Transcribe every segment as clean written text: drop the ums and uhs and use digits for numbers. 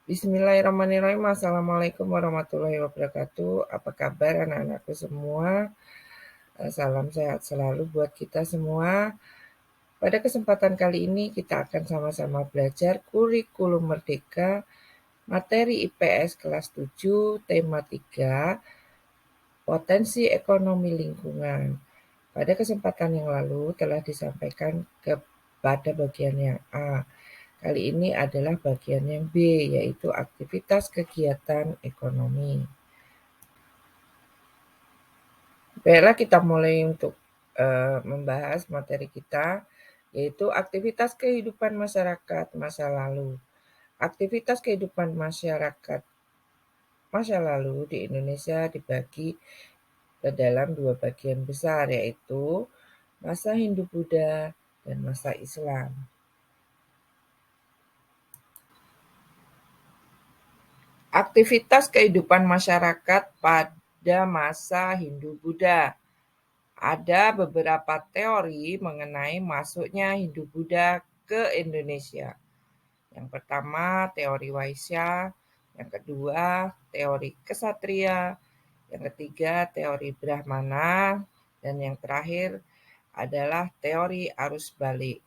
Bismillahirrahmanirrahim. Assalamualaikum warahmatullahi wabarakatuh. Apa kabar anak-anakku semua? Salam sehat selalu buat kita semua. Pada kesempatan kali ini kita akan sama-sama belajar kurikulum merdeka, materi IPS kelas 7, tema 3, potensi ekonomi lingkungan. Pada kesempatan yang lalu telah disampaikan pada bagian yang A. Kali ini adalah bagian yang B, yaitu aktivitas kegiatan ekonomi. Baiklah, kita mulai untuk membahas materi kita, yaitu aktivitas kehidupan masyarakat masa lalu. Aktivitas kehidupan masyarakat masa lalu di Indonesia dibagi ke dalam dua bagian besar, yaitu masa Hindu-Buddha dan masa Islam. Aktivitas kehidupan masyarakat pada masa Hindu-Buddha. Ada beberapa teori mengenai masuknya Hindu-Buddha ke Indonesia. Yang pertama, teori Waisya. Yang kedua, teori Kesatria. Yang ketiga, teori Brahmana. Dan yang terakhir adalah teori arus balik.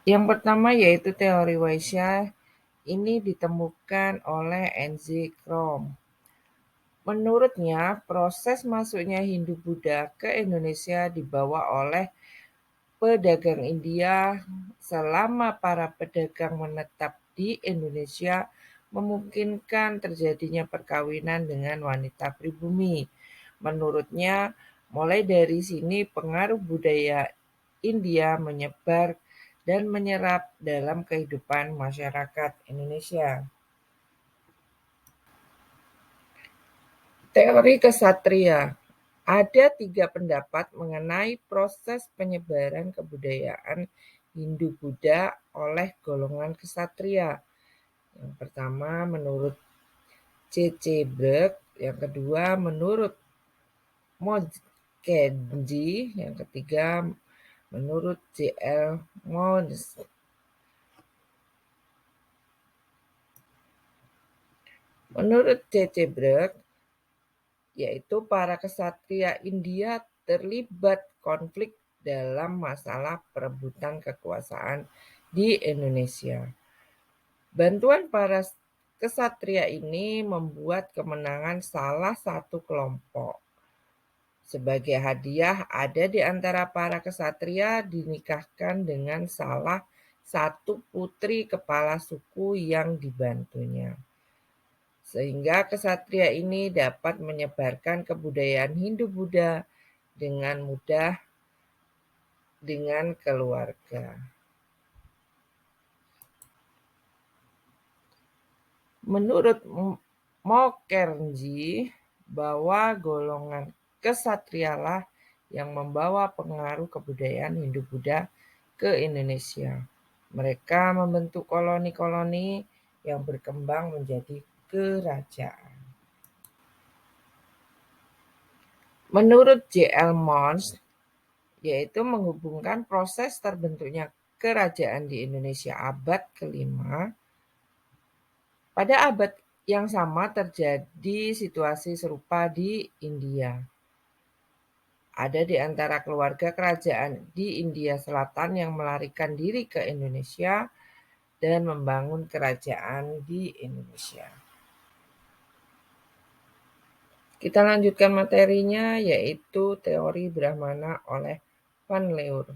Yang pertama yaitu teori Waisya. Ini ditemukan oleh N.Z. Krom. Menurutnya, proses masuknya Hindu-Buddha ke Indonesia dibawa oleh pedagang India selama para pedagang menetap di Indonesia memungkinkan terjadinya perkawinan dengan wanita pribumi. Menurutnya, mulai dari sini pengaruh budaya India menyebar dan menyerap dalam kehidupan masyarakat Indonesia. Teori kesatria. Ada 3 pendapat mengenai proses penyebaran kebudayaan Hindu-Buddha oleh golongan kesatria. Yang pertama menurut C.C. Brooke, yang kedua menurut Modgenji, yang ketiga menurut J.L. Mounds. Menurut C.C. Brooke, yaitu para kesatria India terlibat konflik dalam masalah perebutan kekuasaan di Indonesia. Bantuan para kesatria ini membuat kemenangan salah satu kelompok. Sebagai hadiah, ada di antara para kesatria dinikahkan dengan salah satu putri kepala suku yang dibantunya. Sehingga kesatria ini dapat menyebarkan kebudayaan Hindu-Buddha dengan mudah dengan keluarga. Menurut Mokherjee, bahwa golongan kesatrialah yang membawa pengaruh kebudayaan Hindu-Buddha ke Indonesia. Mereka membentuk koloni-koloni yang berkembang menjadi kerajaan. Menurut J.L. Mounds, yaitu menghubungkan proses terbentuknya kerajaan di Indonesia abad ke-5. Pada abad yang sama terjadi situasi serupa di India. Ada di antara keluarga kerajaan di India Selatan yang melarikan diri ke Indonesia dan membangun kerajaan di Indonesia. Kita lanjutkan materinya, yaitu teori Brahmana oleh Van Leur.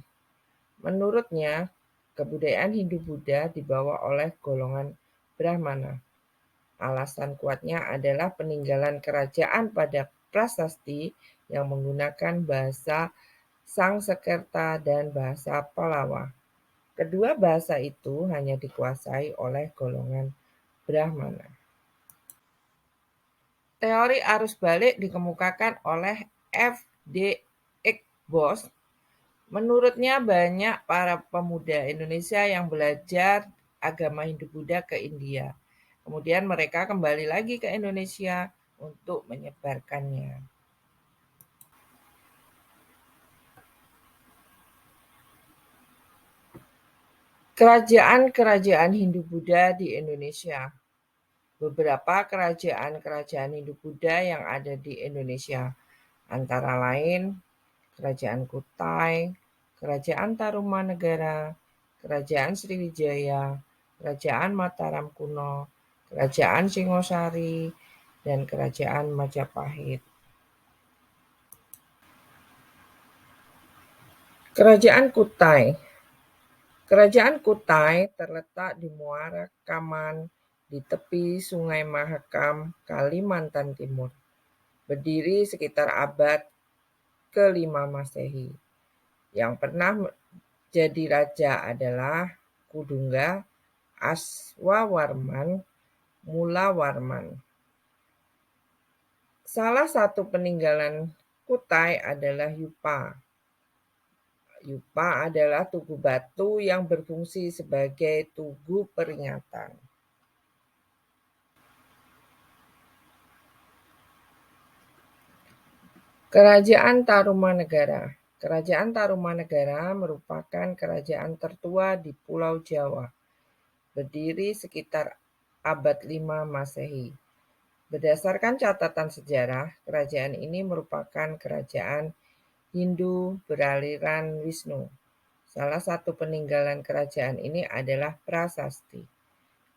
Menurutnya, kebudayaan Hindu-Buddha dibawa oleh golongan Brahmana. Alasan kuatnya adalah peninggalan kerajaan pada prasasti yang menggunakan bahasa Sangsekerta dan bahasa Pallava. Kedua bahasa itu hanya dikuasai oleh golongan Brahmana. Teori arus balik dikemukakan oleh F. D. Ickboz. Menurutnya banyak para pemuda Indonesia yang belajar agama Hindu-Buddha ke India. Kemudian mereka kembali lagi ke Indonesia untuk menyebarkannya. Kerajaan-kerajaan Hindu-Buddha di Indonesia. Beberapa kerajaan-kerajaan Hindu-Buddha yang ada di Indonesia, antara lain Kerajaan Kutai, Kerajaan Tarumanegara, Kerajaan Sriwijaya, Kerajaan Mataram Kuno, Kerajaan Singosari, dan Kerajaan Majapahit. Kerajaan Kutai. Kerajaan Kutai terletak di Muara Kaman di tepi Sungai Mahakam, Kalimantan Timur. Berdiri sekitar abad ke-5 Masehi. Yang pernah jadi raja adalah Kudungga, Aswawarman, Mulawarman. Salah satu peninggalan Kutai adalah Yupa. Yupa adalah tugu batu yang berfungsi sebagai tugu peringatan. Kerajaan Tarumanegara. Kerajaan Tarumanegara merupakan kerajaan tertua di Pulau Jawa. Berdiri sekitar abad 5 Masehi. Berdasarkan catatan sejarah, kerajaan ini merupakan kerajaan Hindu beraliran Wisnu. Salah satu peninggalan kerajaan ini adalah prasasti.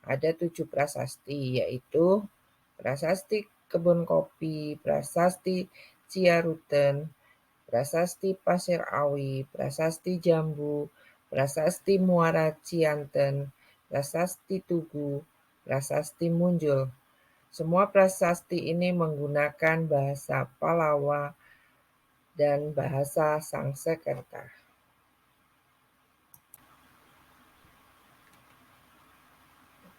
Ada 7 prasasti, yaitu Prasasti Kebun Kopi, Prasasti Ciaruten, Prasasti Pasir Awi, Prasasti Jambu, Prasasti Muara Cianten, Prasasti Tugu, Prasasti Munjul. Semua prasasti ini menggunakan bahasa Palawa dan bahasa Sangsekerta.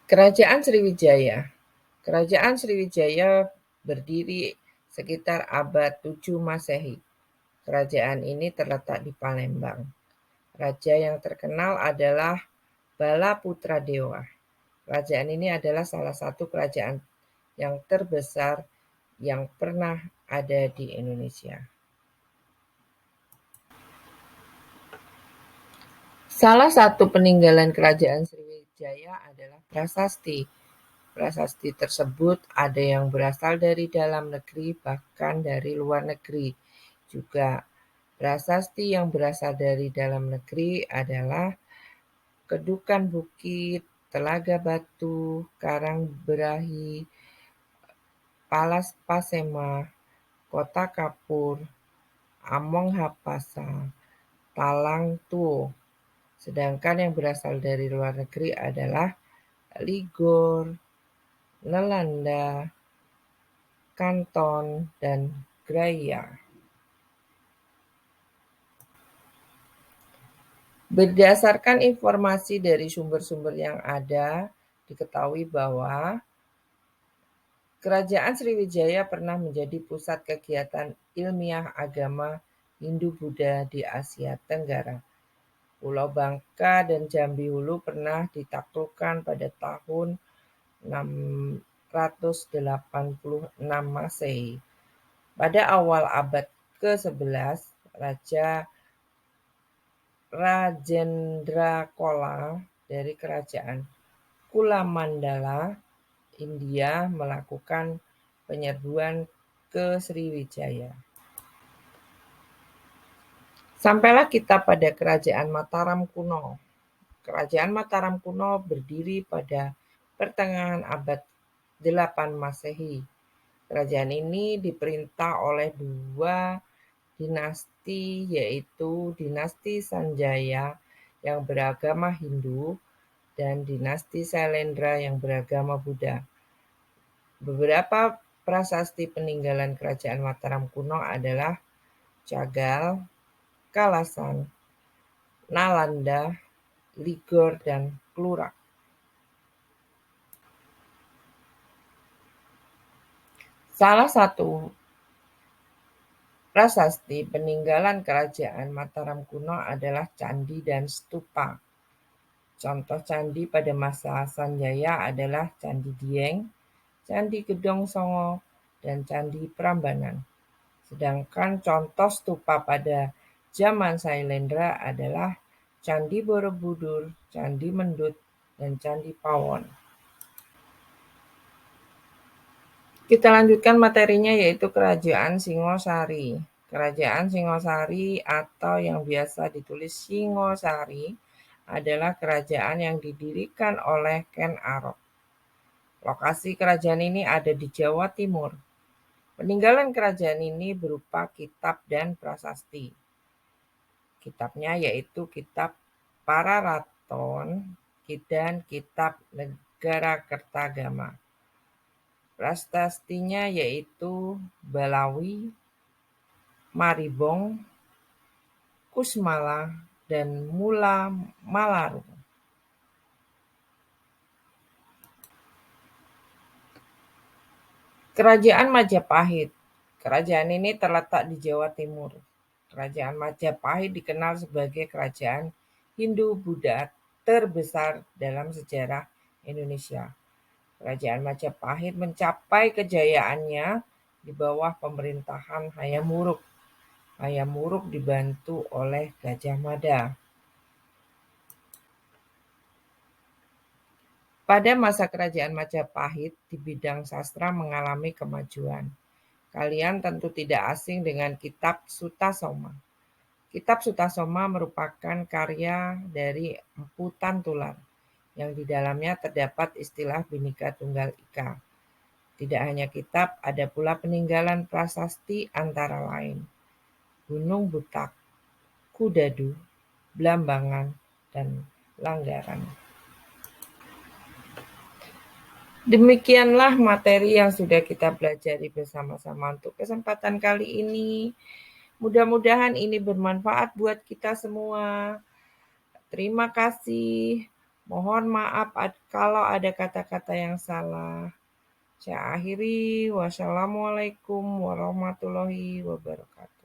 Kerajaan Sriwijaya. Kerajaan Sriwijaya berdiri sekitar abad 7 Masehi. Kerajaan ini terletak di Palembang. Raja yang terkenal adalah Bala Putra Dewa. Kerajaan ini adalah salah satu kerajaan yang terbesar yang pernah ada di Indonesia. Salah satu peninggalan kerajaan Sriwijaya adalah prasasti. Prasasti tersebut ada yang berasal dari dalam negeri bahkan dari luar negeri. Juga prasasti yang berasal dari dalam negeri adalah Kedukan Bukit, Telaga Batu, Karang Berahi, Palas Pasema, Kota Kapur, Among Hapasa, Talang Tuo. Sedangkan yang berasal dari luar negeri adalah Ligor, Nelanda, Kanton, dan Graya. Berdasarkan informasi dari sumber-sumber yang ada, diketahui bahwa Kerajaan Sriwijaya pernah menjadi pusat kegiatan ilmiah agama Hindu-Buddha di Asia Tenggara. Pulau Bangka dan Jambi Hulu pernah ditaklukkan pada tahun 686 Masehi. Pada awal abad ke-11, Raja Rajendrakola dari Kerajaan Kulamandala, India melakukan penyerbuan ke Sriwijaya. Sampailah kita pada Kerajaan Mataram kuno. Kerajaan Mataram kuno berdiri pada pertengahan abad 8 Masehi. Kerajaan ini diperintah oleh 2 dinasti, yaitu dinasti Sanjaya yang beragama Hindu dan dinasti Sailendra yang beragama Buddha. Beberapa prasasti peninggalan Kerajaan Mataram kuno adalah Cagal, Kalasan, Nalanda, Ligor, dan Klurak. Salah satu prasasti peninggalan Kerajaan Mataram kuno adalah candi dan stupa. Contoh candi pada masa Sanjaya adalah Candi Dieng, Candi Gedong Songo, dan Candi Prambanan. Sedangkan contoh stupa pada zaman Sailendra adalah Candi Borobudur, Candi Mendut, dan Candi Pawon. Kita lanjutkan materinya yaitu Kerajaan Singosari. Kerajaan Singosari atau yang biasa ditulis Singosari adalah kerajaan yang didirikan oleh Ken Arok. Lokasi kerajaan ini ada di Jawa Timur. Peninggalan kerajaan ini berupa kitab dan prasasti. Kitabnya yaitu Kitab Pararaton dan Kitab Negara Kertagama. Prastastinya yaitu Balawi, Maribong, Kusmala, dan Mula Malaru. Kerajaan Majapahit. Kerajaan ini terletak di Jawa Timur. Kerajaan Majapahit dikenal sebagai kerajaan Hindu-Buddha terbesar dalam sejarah Indonesia. Kerajaan Majapahit mencapai kejayaannya di bawah pemerintahan Hayam Wuruk. Hayam Wuruk dibantu oleh Gajah Mada. Pada masa kerajaan Majapahit, di bidang sastra mengalami kemajuan. Kalian tentu tidak asing dengan Kitab Sutasoma. Kitab Sutasoma merupakan karya dari Empu Tantular, yang di dalamnya terdapat istilah Bhinneka Tunggal Ika. Tidak hanya kitab, ada pula peninggalan prasasti antara lain Gunung Butak, Kudadu, Blambangan, dan Langgaran. Demikianlah materi yang sudah kita pelajari bersama-sama untuk kesempatan kali ini. Mudah-mudahan ini bermanfaat buat kita semua. Terima kasih. Mohon maaf kalau ada kata-kata yang salah. Saya akhiri. Wassalamualaikum warahmatullahi wabarakatuh.